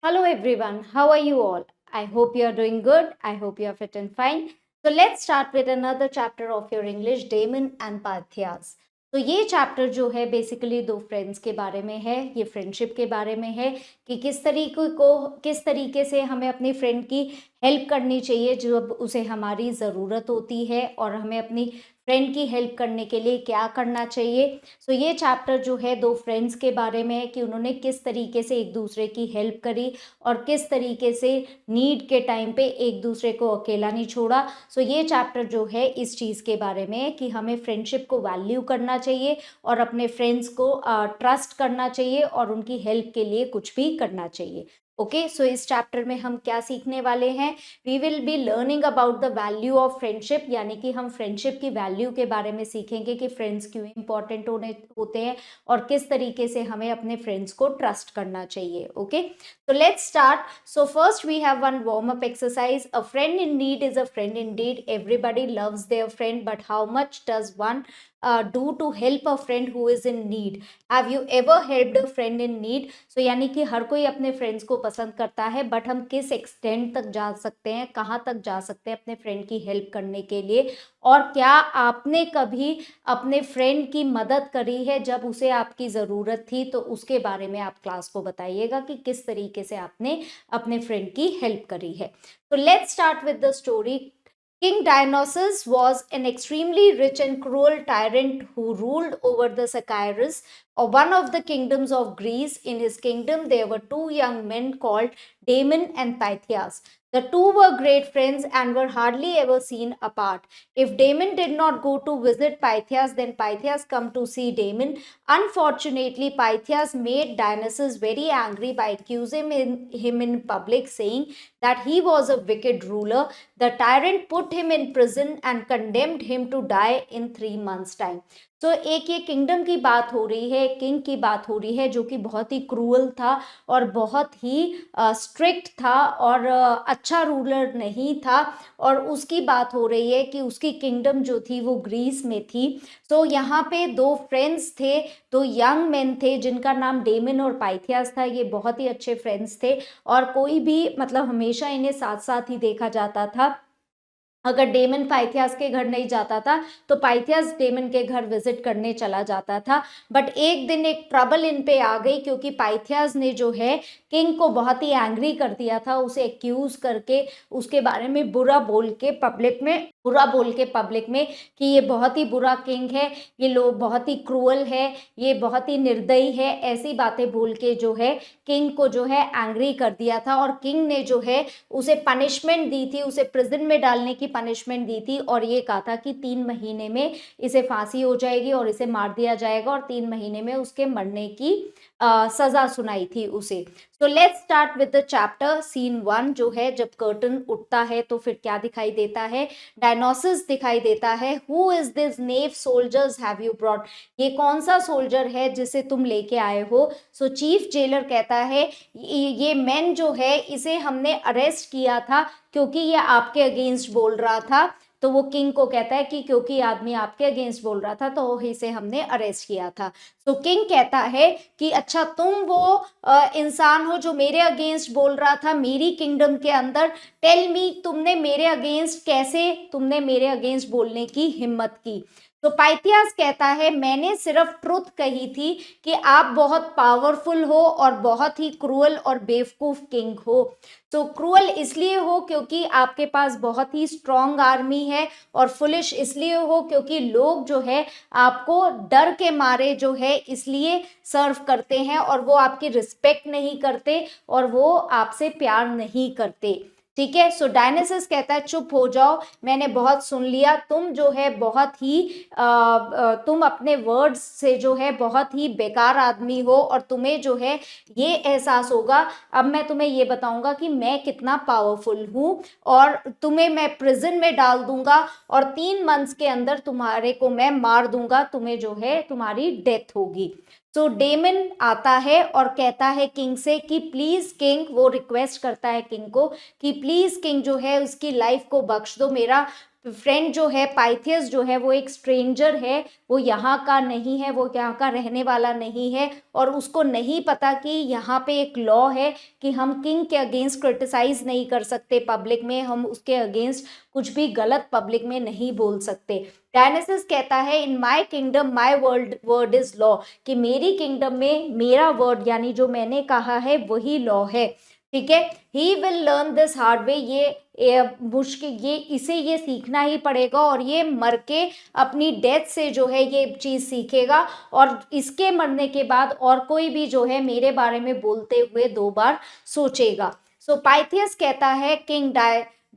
Hello everyone, how are you all? I hope you are doing good. I hope you are fit and fine. So let's start with another chapter of your English, Damon and Pythias. तो ये chapter जो है basically दो friends के बारे में है, ये फ्रेंडशिप के बारे में है कि किस तरीके से हमें अपनी फ्रेंड की हेल्प करनी चाहिए जब उसे हमारी ज़रूरत होती है और हमें अपनी फ्रेंड की हेल्प करने के लिए क्या करना चाहिए। सो ये चैप्टर जो है दो फ्रेंड्स के बारे में है कि उन्होंने किस तरीके से एक दूसरे की हेल्प करी और किस तरीके से नीड के टाइम पे एक दूसरे को अकेला नहीं छोड़ा। सो ये चैप्टर जो है इस चीज़ के बारे में है कि हमें फ्रेंडशिप को वैल्यू करना चाहिए और अपने फ्रेंड्स को ट्रस्ट करना चाहिए और उनकी हेल्प के लिए कुछ भी करना चाहिए। ओके, सो इस चैप्टर में हम क्या सीखने वाले हैं? We will be learning about the value of friendship, यानी कि हम फ्रेंडशिप की वैल्यू के बारे में सीखेंगे कि फ्रेंड्स क्यों इंपॉर्टेंट होते हैं और किस तरीके से हमें अपने फ्रेंड्स को ट्रस्ट करना चाहिए। Okay, so let's start. So first we have one warm up exercise. A friend in need is a friend indeed. Everybody loves their friend, but how much does one do to help a friend who is in need? Have you ever helped a friend in need? So यानी कि हर कोई अपने friends को पसंद करता है, but हम किस एक्सटेंट तक जा सकते हैं, कहाँ तक जा सकते हैं अपने फ्रेंड की हेल्प करने के लिए, और क्या आपने कभी अपने फ्रेंड की मदद करी है जब उसे आपकी ज़रूरत थी? तो उसके बारे में आप क्लास को बताइएगा कि किस तरीके से आपने अपने फ्रेंड की हेल्प करी है। तो let's start with the story. King Dionysus was an extremely rich and cruel tyrant who ruled over the Sicyrus, or one of the kingdoms of Greece. In his kingdom, there were two young men called Damon and Pythias. The two were great friends and were hardly ever seen apart. If Damon did not go to visit Pythias, then Pythias come to see Damon. Unfortunately, Pythias made Dionysus very angry by accusing him in public, saying that he was a wicked ruler. The tyrant put him in prison and condemned him to die in 3 months' time. तो एक ये kingdom की बात हो रही है, king की बात हो रही है जो कि बहुत ही क्रूअल था और बहुत ही स्ट्रिक्ट था और अच्छा रूलर नहीं था। और उसकी बात हो रही है कि उसकी किंगडम जो थी वो ग्रीस में थी। तो यहाँ पे दो फ्रेंड्स थे, दो यंग मैन थे जिनका नाम डेमन और पाइथियास था। ये बहुत ही अच्छे फ्रेंड्स थे और कोई भी मतलब हमेशा इन्हें साथ साथ ही देखा जाता था। अगर डेमन पाइथियास के घर नहीं जाता था तो पाइथियास डेमन के घर विजिट करने चला जाता था। बट एक दिन एक ट्रबल इन पे आ गई क्योंकि पाइथियास ने जो है किंग को बहुत ही एंग्री कर दिया था, उसे एक्यूज करके उसके बारे में बुरा बोल के पब्लिक में कि ये बहुत ही बुरा किंग है, ये लोग बहुत ही क्रूअल है, ये बहुत ही निर्दयी है, ऐसी बातें बोल के जो है किंग को जो है एंग्री कर दिया था। और किंग ने जो है उसे पनिशमेंट दी थी, उसे प्रिजन में डालने की पनिशमेंट दी थी और ये कहा था कि 3 महीने में इसे फांसी हो जाएगी और इसे मार दिया जाएगा और 3 महीने में उसके मरने की सजा सुनाई थी उसे। तो let's start with the chapter. Scene 1 जो है, जब कर्टन उठता है तो फिर क्या दिखाई देता है? डायनोसिस दिखाई देता है। Who is this naive soldiers have you brought? ये कौन सा सोल्जर है जिसे तुम लेके आए हो? सो चीफ जेलर कहता है ये मैन जो है इसे हमने अरेस्ट किया था क्योंकि ये आपके अगेंस्ट बोल रहा था। तो वो किंग को कहता है कि क्योंकि आदमी आपके अगेंस्ट बोल रहा था तो इसे हमने अरेस्ट किया था। तो किंग कहता है कि अच्छा तुम वो इंसान हो जो मेरे अगेंस्ट बोल रहा था मेरी किंगडम के अंदर। टेल मी, तुमने मेरे अगेंस्ट बोलने की हिम्मत की? तो पाइथियास कहता है मैंने सिर्फ ट्रुथ कही थी कि आप बहुत पावरफुल हो और बहुत ही क्रूअल और बेवकूफ किंग हो। तो क्रूअल इसलिए हो क्योंकि आपके पास बहुत ही स्ट्रॉन्ग आर्मी है और फुलिश इसलिए हो क्योंकि लोग जो है आपको डर के मारे जो है इसलिए सर्व करते हैं और वो आपकी रिस्पेक्ट नहीं करते और वो आपसे प्यार नहीं करते। ठीक है, सो डायनेसिस कहता है चुप हो जाओ, मैंने बहुत सुन लिया, तुम जो है बहुत ही तुम अपने वर्ड्स से जो है बहुत ही बेकार आदमी हो और तुम्हें जो है ये एहसास होगा। अब मैं तुम्हें ये बताऊंगा कि मैं कितना पावरफुल हूँ और तुम्हें मैं प्रिजन में डाल दूंगा और 3 मंथ्स के अंदर तुम्हारे को मैं मार दूंगा, तुम्हें जो है तुम्हारी डेथ होगी। तो डेमन आता है और कहता है किंग से कि प्लीज किंग, वो रिक्वेस्ट करता है किंग को कि प्लीज किंग जो है उसकी लाइफ को बख्श दो, मेरा फ्रेंड जो है पाइथियस जो है वो एक स्ट्रेंजर है, वो यहाँ का नहीं है, वो यहाँ का रहने वाला नहीं है और उसको नहीं पता कि यहाँ पे एक लॉ है कि हम किंग के अगेंस्ट क्रिटिसाइज नहीं कर सकते पब्लिक में, हम उसके अगेंस्ट कुछ भी गलत पब्लिक में नहीं बोल सकते। डायनेसिस कहता है in my kingdom my word is law, कि मेरी किंगडम में मेरा वर्ड यानी जो मैंने कहा है वही लॉ है। ठीक है, he will learn this hard way, ये मुश्किल, ये इसे ये सीखना ही पड़ेगा और ये मर के अपनी डेथ से जो है ये चीज सीखेगा और इसके मरने के बाद और कोई भी जो है मेरे बारे में बोलते हुए 2 बार सोचेगा। सो पाइथियस कहता है king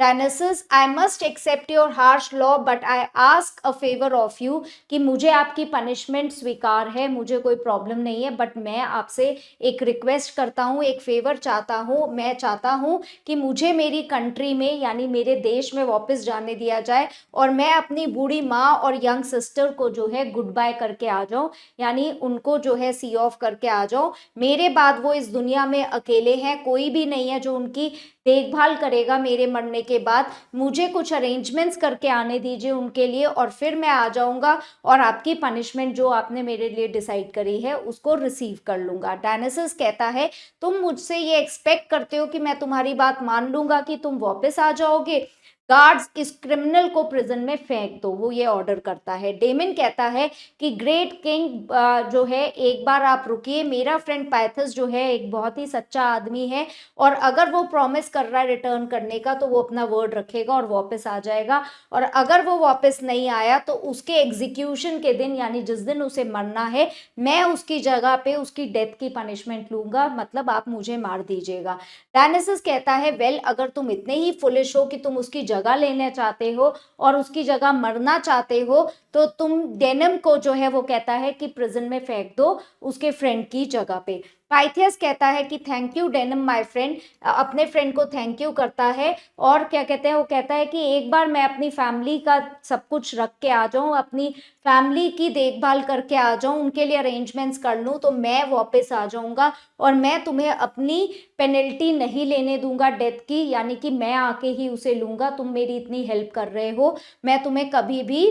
Dionysius I must accept your harsh law but I ask a favour of you, कि मुझे आपकी पनिशमेंट स्वीकार है, मुझे कोई प्रॉब्लम नहीं है, बट मैं आपसे एक रिक्वेस्ट करता हूँ, एक फेवर चाहता हूँ, मैं चाहता हूँ कि मुझे मेरी कंट्री में यानी मेरे देश में वापस जाने दिया जाए और मैं अपनी बूढ़ी माँ और यंग सिस्टर को जो है गुड बाय करके आ जाऊँ, यानी उनको जो है सी ऑफ करके आ जाऊँ। मेरे बाद वो इस दुनिया में अकेले हैं, कोई भी नहीं है जो उनकी देखभाल करेगा मेरे मरने के बाद, मुझे कुछ अरेंजमेंट्स करके आने दीजिए उनके लिए और फिर मैं आ जाऊंगा और आपकी पनिशमेंट जो आपने मेरे लिए डिसाइड करी है उसको रिसीव कर लूंगा। डायनेसिस कहता है तुम मुझसे ये एक्सपेक्ट करते हो कि मैं तुम्हारी बात मान लूंगा कि तुम वापस आ जाओगे, गार्ड्स इस क्रिमिनल को प्रिजन में फेंक दो, वो ये ऑर्डर करता है। डेमन कहता है कि ग्रेट किंग जो है एक बार आप रुकिए, मेरा फ्रेंड पाइथस जो है एक बहुत ही सच्चा आदमी है और अगर वो प्रॉमिस कर रहा है रिटर्न करने का तो वो अपना वर्ड रखेगा और वापस आ जाएगा, और अगर वो वापस नहीं आया तो उसके एग्जीक्यूशन के दिन यानी जिस दिन उसे मरना है मैं उसकी जगह पे उसकी डेथ की पनिशमेंट लूंगा, मतलब आप मुझे मार दीजिएगा। डायनेसिस कहता है वेल अगर तुम इतने ही फुलिश हो कि तुम उसकी जगह लेना चाहते हो और उसकी जगह मरना चाहते हो तो तुम डेनम को जो है वो कहता है कि प्रिजन में फेंक दो उसके फ्रेंड की जगह पे। पाइथियस कहता है कि thank you denim my friend, अपने फ्रेंड को थैंक यू करता है और क्या कहते हैं वो कहता है कि एक बार मैं अपनी फैमिली का सब कुछ रख के आ जाऊं, अपनी फैमिली की देखभाल करके आ जाऊं, उनके लिए अरेंजमेंट्स कर लूं तो मैं वापस आ जाऊंगा और मैं तुम्हें अपनी पेनल्टी नहीं लेने दूंगा डेथ की, यानी कि मैं आके ही उसे लूंगा, तुम मेरी इतनी हेल्प कर रहे हो, मैं तुम्हें कभी भी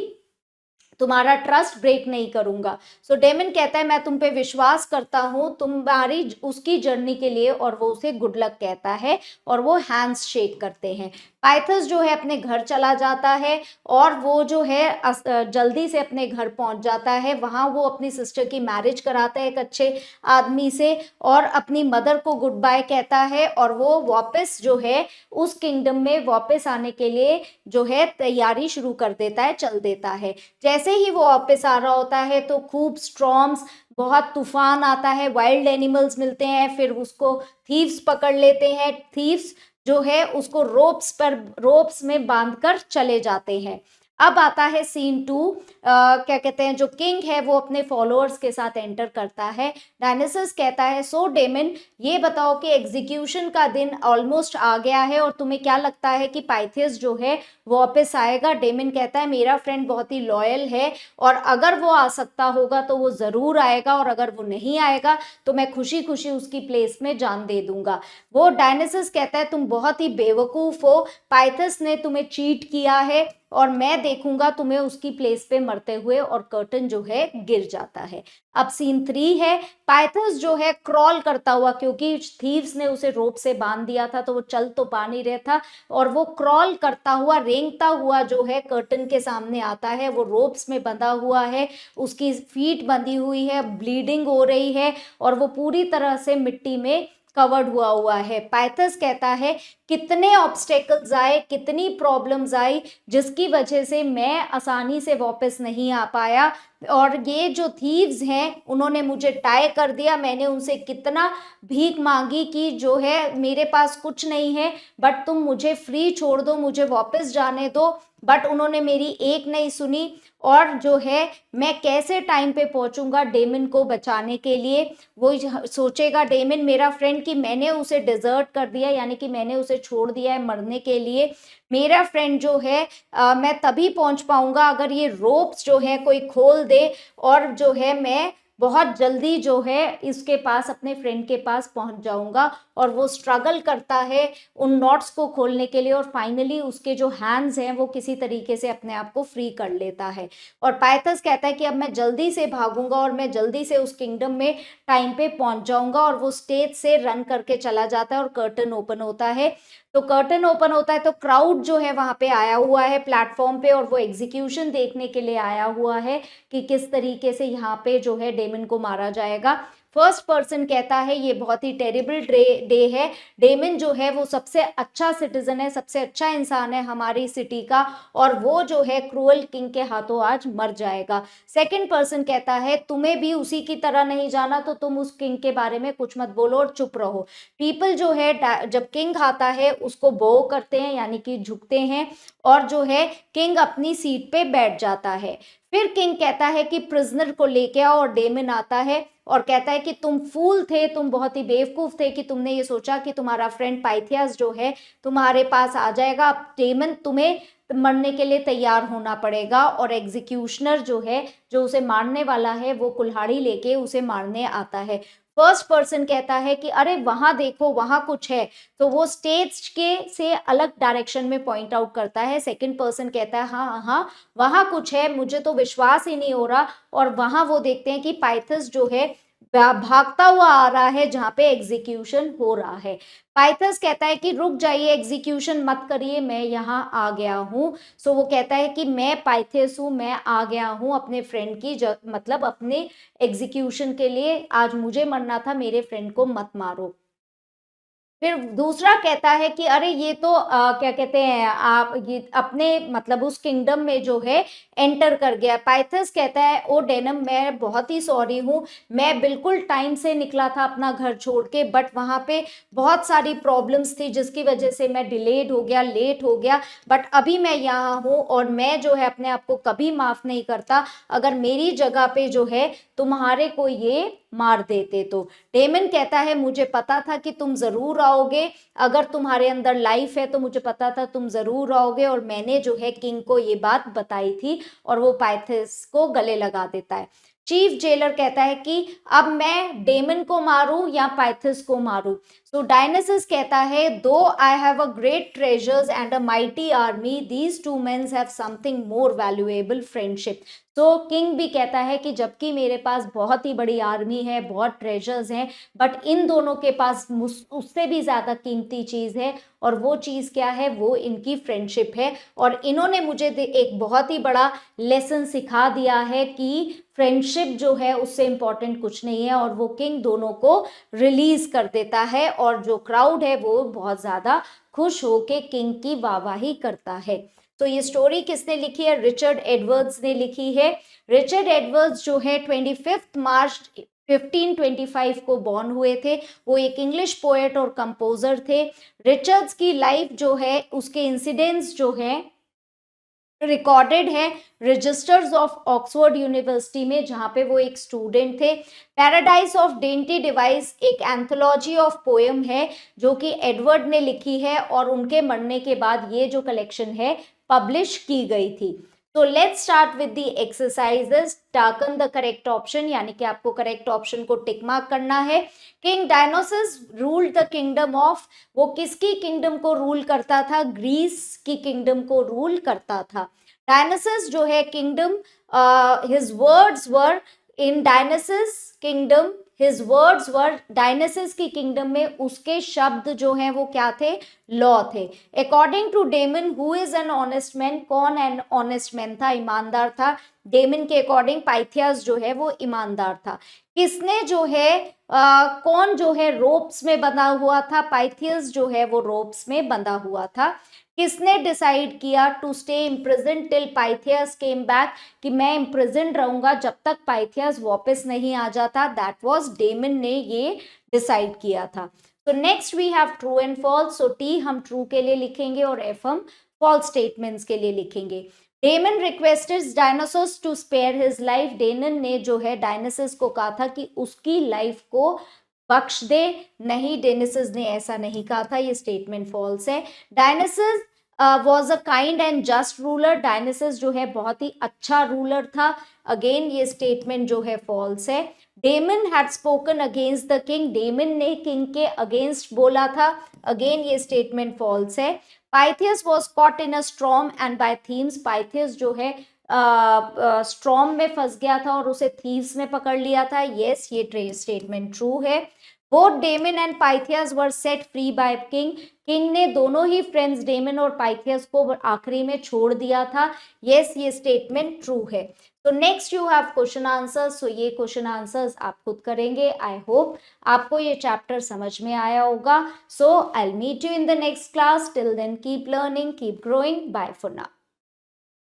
तुम्हारा ट्रस्ट ब्रेक नहीं करूंगा। सो डेमन कहता है मैं तुम पे विश्वास करता हूं तुम्हारी उसकी जर्नी के लिए और वो उसे गुड लक कहता है और वो हैंड्स शेक करते हैं। पाइथस जो है अपने घर चला जाता है और वो जो है जल्दी से अपने घर पहुंच जाता है, वहां वो अपनी सिस्टर की मैरिज कराता है एक अच्छे आदमी से और अपनी मदर को गुड बाय कहता है और वो वापस जो है उस किंगडम में वापस आने के लिए जो है तैयारी शुरू कर देता है, चल देता है। जैसे ही वो वापस आ रहा होता है तो खूब स्ट्रॉर्म्स, बहुत तूफान आता है, वाइल्ड एनिमल्स मिलते हैं, फिर उसको थीव्स पकड़ लेते हैं, थीव्स जो है उसको रोप्स में बांधकर चले जाते हैं। अब आता है सीन 2, क्या कहते हैं जो किंग है वो अपने फॉलोअर्स के साथ एंटर करता है। डायनेसिस कहता है सो डेमन ये बताओ कि एग्जीक्यूशन का दिन ऑलमोस्ट आ गया है और तुम्हें क्या लगता है कि पाइथियस जो है वो वापस आएगा। डेमन कहता है मेरा फ्रेंड बहुत ही लॉयल है और अगर वो आ सकता होगा तो वो जरूर आएगा और अगर वो नहीं आएगा तो मैं खुशी खुशी उसकी प्लेस में जान दे दूंगा। वो डायनेसिस कहता है तुम बहुत ही बेवकूफ हो, पाइथस ने तुम्हें चीट किया है और मैं देखूंगा तुम्हें उसकी प्लेस पे मरते हुए, और कर्टन जो है गिर जाता है। अब सीन 3 है, पाइथस जो है क्रॉल करता हुआ, क्योंकि थीव्स ने उसे रोप से बांध दिया था तो वो चल तो पा नहीं रहा था, और वो क्रॉल करता हुआ रेंगता हुआ जो है कर्टन के सामने आता है। वो रोप्स में बंधा हुआ है, उसकी फीट बंधी हुई है, ब्लीडिंग हो रही है और वो पूरी तरह से मिट्टी में कवर्ड हुआ है। पाइथस कहता है कितने ऑब्स्टेकल्स आए, कितनी प्रॉब्लम्स आई जिसकी वजह से मैं आसानी से वापस नहीं आ पाया, और ये जो थीव्स हैं उन्होंने मुझे टाई कर दिया, मैंने उनसे कितना भीख मांगी कि जो है मेरे पास कुछ नहीं है बट तुम मुझे फ्री छोड़ दो, मुझे वापस जाने दो, बट उन्होंने मेरी एक नहीं सुनी। और जो है मैं कैसे टाइम पे पहुंचूंगा डेमन को बचाने के लिए, वो सोचेगा डेमन मेरा फ्रेंड कि मैंने उसे डिजर्ट कर दिया, यानी कि मैंने उसे छोड़ दिया है मरने के लिए। मेरा फ्रेंड जो है मैं तभी पहुंच पाऊंगा अगर ये रोप्स जो है कोई खोल दे और जो है मैं बहुत जल्दी जो है इसके पास अपने फ्रेंड के पास पहुंच जाऊंगा और वो स्ट्रगल करता है उन नॉट्स को खोलने के लिए, और फाइनली उसके जो हैंड्स हैं वो किसी तरीके से अपने आप को फ्री कर लेता है। और पाइथस कहता है कि अब मैं जल्दी से भागूंगा और मैं जल्दी से उस किंगडम में टाइम पे पहुंच जाऊंगा, और वो स्टेज से रन करके चला जाता है और कर्टन ओपन होता है। तो कर्टन ओपन होता है तो क्राउड जो है वहां पे आया हुआ है प्लेटफॉर्म पे, और वो एग्जीक्यूशन देखने के लिए आया हुआ है कि किस तरीके से यहाँ पे जो है डेमन को मारा जाएगा। फर्स्ट पर्सन कहता है ये बहुत ही टेरिबल डे है, डेमन जो है वो सबसे अच्छा सिटीजन है, सबसे अच्छा इंसान है हमारी सिटी का, और वो जो है क्रूअल किंग के हाथों आज मर जाएगा। सेकंड पर्सन कहता है तुम्हें भी उसी की तरह नहीं जाना, तो तुम उस किंग के बारे में कुछ मत बोलो और चुप रहो। पीपल जो है जब किंग आता है उसको बो करते हैं, यानी कि झुकते हैं, और जो है किंग अपनी सीट पे बैठ जाता है। फिर किंग कहता है कि प्रिजनर को लेके आओ, और डेमन आता है और कहता है कि तुम फूल थे, तुम बहुत ही बेवकूफ थे कि तुमने ये सोचा कि तुम्हारा फ्रेंड पाइथियस जो है तुम्हारे पास आ जाएगा। अब डेमन तुम्हें मरने के लिए तैयार होना पड़ेगा, और एग्जीक्यूशनर जो है जो उसे मारने वाला है वो कुल्हाड़ी लेके उसे मारने आता है। फर्स्ट पर्सन कहता है कि अरे वहां देखो वहां कुछ है, तो वो स्टेज के से अलग डायरेक्शन में पॉइंट आउट करता है। सेकंड पर्सन कहता है हाँ हाँ वहां कुछ है, मुझे तो विश्वास ही नहीं हो रहा, और वहां वो देखते हैं कि पाइथस जो है भागता हुआ आ रहा है जहां पे एग्जीक्यूशन हो रहा है। पाइथस कहता है कि रुक जाइए, एग्जीक्यूशन मत करिए, मैं यहाँ आ गया हूँ। सो वो कहता है कि मैं पाइथस हूँ, मैं आ गया हूँ अपने फ्रेंड की मतलब अपने एग्जीक्यूशन के लिए, आज मुझे मरना था, मेरे फ्रेंड को मत मारो। फिर दूसरा कहता है कि अरे ये तो क्या कहते हैं आप ये अपने मतलब उस किंगडम में जो है एंटर कर गया। पाइथस कहता है ओ डेनम मैं बहुत ही सॉरी हूँ, मैं बिल्कुल टाइम से निकला था अपना घर छोड़ के, बट वहाँ पे बहुत सारी प्रॉब्लम्स थी जिसकी वजह से मैं डिलेड हो गया, लेट हो गया, बट अभी मैं यहाँ हूँ और मैं जो है अपने आप को कभी माफ नहीं करता। अगर मेरी जगह पे जो है तुम्हारे को ये मार देते तो। डेमन कहता है मुझे पता था कि तुम जरूर आओगे, अगर तुम्हारे अंदर लाइफ है तो मुझे पता था तुम जरूर आओगे, और मैंने जो है किंग को ये बात बताई थी, और वो पाइथस को गले लगा देता है। चीफ जेलर कहता है कि अब मैं डेमन को मारूं या पाइथस को मारूं। सो डायनासिस कहता है though I have a great treasures and a mighty army, these two mens have something more valuable, friendship. तो किंग भी कहता है कि जबकि मेरे पास बहुत ही बड़ी आर्मी है, बहुत ट्रेजर्स हैं, बट इन दोनों के पास उससे भी ज्यादा कीमती चीज है, और वो चीज क्या है, वो इनकी फ्रेंडशिप है। और इन्होंने मुझे एक बहुत ही बड़ा लेसन सिखा दिया है कि फ्रेंडशिप जो है उससे इंपॉर्टेंट कुछ नहीं है, और वो किंग दोनों को रिलीज कर देता है, और जो क्राउड है वो बहुत ज्यादा खुश होके किंग की वाहवाही करता है। तो ये स्टोरी किसने लिखी है? रिचर्ड एडवर्ड्स ने लिखी है। रिचर्ड एडवर्ड्स जो है 25 मार्च 1525 को बॉर्न हुए थे। वो एक इंग्लिश पोएट और कंपोजर थे। रिचर्ड्स की लाइफ जो है उसके इंसिडेंट्स जो है रिकॉर्डेड है रजिस्टर्स ऑफ ऑक्सफोर्ड यूनिवर्सिटी में, जहां पे वो एक स्टूडेंट थे। पैराडाइज ऑफ डेंटी डिवाइस एक एंथोलॉजी ऑफ पोएम है जो कि एडवर्ड ने लिखी है, और उनके मरने के बाद ये जो कलेक्शन है पब्लिश की गई थी। तो let's start with the exercises. Tick on the correct option, यानी कि आपको करेक्ट ऑप्शन को टिक मार्क करना है। King डायनोसिस ruled the kingdom of, वो किसकी किंगडम को रूल करता था? ग्रीस की किंगडम को रूल करता था। डायनासिस जो है kingdom, his words were in Dionysius kingdom, his words were, Dionysius की किंगडम में उसके शब्द जो हैं वो क्या थे? लॉ थे। According to Damon who is an honest man, कौन एन ऑनेस्ट मैन था? ईमानदार था। डेमन के अकॉर्डिंग पाइथियस जो है वो ईमानदार था। किसने जो है कौन जो है रोप्स में बंधा हुआ था? पाइथियस जो है वो रोप्स में बंधा हुआ था। किसने डिसाइड किया to stay imprison till Pythias came back, कि मैं इम्प्रिजन रहूंगा जब तक पाइथियस वापस नहीं आ जाता? दैट वाज डेमन ने ये डिसाइड किया था। तो next we have true and false. So T हम ट्रू के लिए लिखेंगे और एफ हम फॉल्स स्टेटमेंट्स के लिए लिखेंगे। Damon requested Dionysius to spare his life, Damon ने जो है डायनासोस को कहा था कि उसकी लाइफ को बख्श दे, नहीं डेनिसिस ने ऐसा नहीं कहा था, ये स्टेटमेंट फॉल्स है। Dionysius was a kind and just ruler, Dionysius जो है बहुत ही अच्छा रूलर था, अगेन ये स्टेटमेंट जो है फॉल्स है। Damon had spoken against the king, Damon ने किंग के अगेंस्ट बोला था, अगेन ये स्टेटमेंट फॉल्स है। Pythias was caught in a storm and by thieves, Pythias जो है स्ट्रॉम में फंस गया था और उसे थीव्स ने पकड़ लिया था, यस ये स्टेटमेंट ट्रू है। Both Damon and Pythias were set free by king, king ने दोनों ही फ्रेंड्स डेमन और पाइथियस को आखिरी में छोड़ दिया था, यस ये स्टेटमेंट ट्रू है। तो next you have question answers, so ये क्वेश्चन आंसर्स आप खुद करेंगे। आई होप आपको ये चैप्टर समझ में आया होगा। So I will meet you in the next class, till then keep learning, keep growing, bye for now.